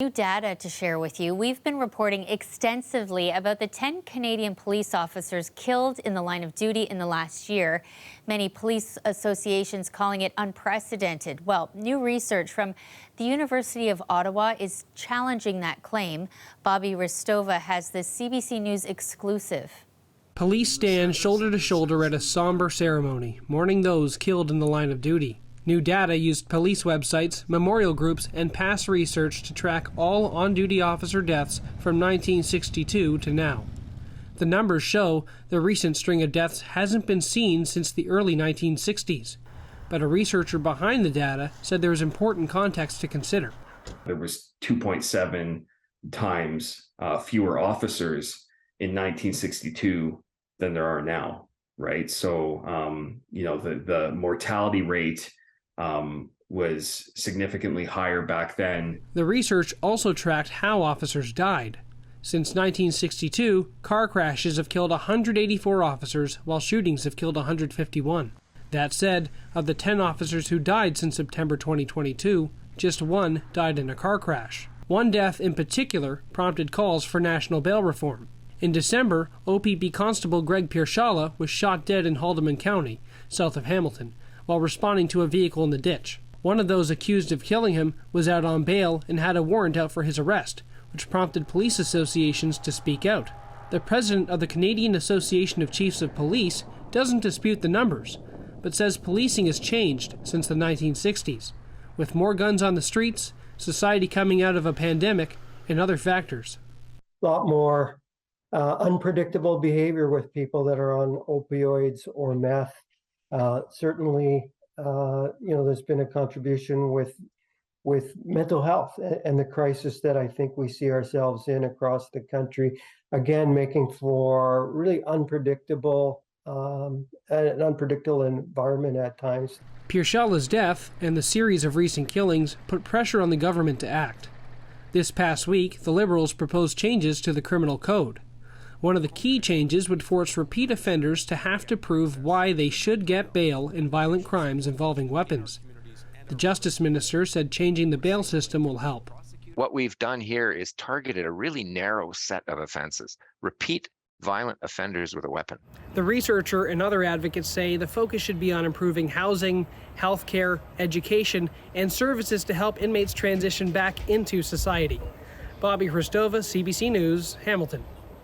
New data to share with you. We've been reporting extensively about the 10 Canadian police officers killed in the line of duty in the last year. Many police associations calling it unprecedented. Well, new research from the University of Ottawa is challenging that claim. Bobby Ristova has this CBC News exclusive. Police stand shoulder to shoulder at a somber ceremony, mourning those killed in the line of duty. New data used police websites, memorial groups, and past research to track all on-duty officer deaths from 1962 to now. The numbers show the recent string of deaths hasn't been seen since the early 1960s. But a researcher behind the data said there was important context to consider. There was 2.7 times fewer officers in 1962 than there are now, right? So, the mortality rate was significantly higher back then. The research also tracked how officers died. Since 1962, car crashes have killed 184 officers, while shootings have killed 151. That said, of the 10 officers who died since September 2022, just one died in a car crash. One death in particular prompted calls for national bail reform. In December, OPP Constable Greg Piershala was shot dead in Haldimand County, south of Hamilton, while responding to a vehicle in the ditch. One of those accused of killing him was out on bail and had a warrant out for his arrest, which prompted police associations to speak out. The president of the Canadian Association of Chiefs of Police doesn't dispute the numbers, but says policing has changed since the 1960s, with more guns on the streets, society coming out of a pandemic, and other factors. A lot more unpredictable behavior with people that are on opioids or meth. Certainly, there's been a contribution with mental health and the crisis that I think we see ourselves in across the country. Again, making for really unpredictable, an unpredictable environment at times. Piershala's death and the series of recent killings put pressure on the government to act. This past week, the Liberals proposed changes to the criminal code. One of the key changes would force repeat offenders to have to prove why they should get bail in violent crimes involving weapons. The Justice Minister said changing the bail system will help. What we've done here is targeted a really narrow set of offenses, repeat violent offenders with a weapon. The researcher and other advocates say the focus should be on improving housing, healthcare, education, and services to help inmates transition back into society. Bobby Ristova, CBC News, Hamilton.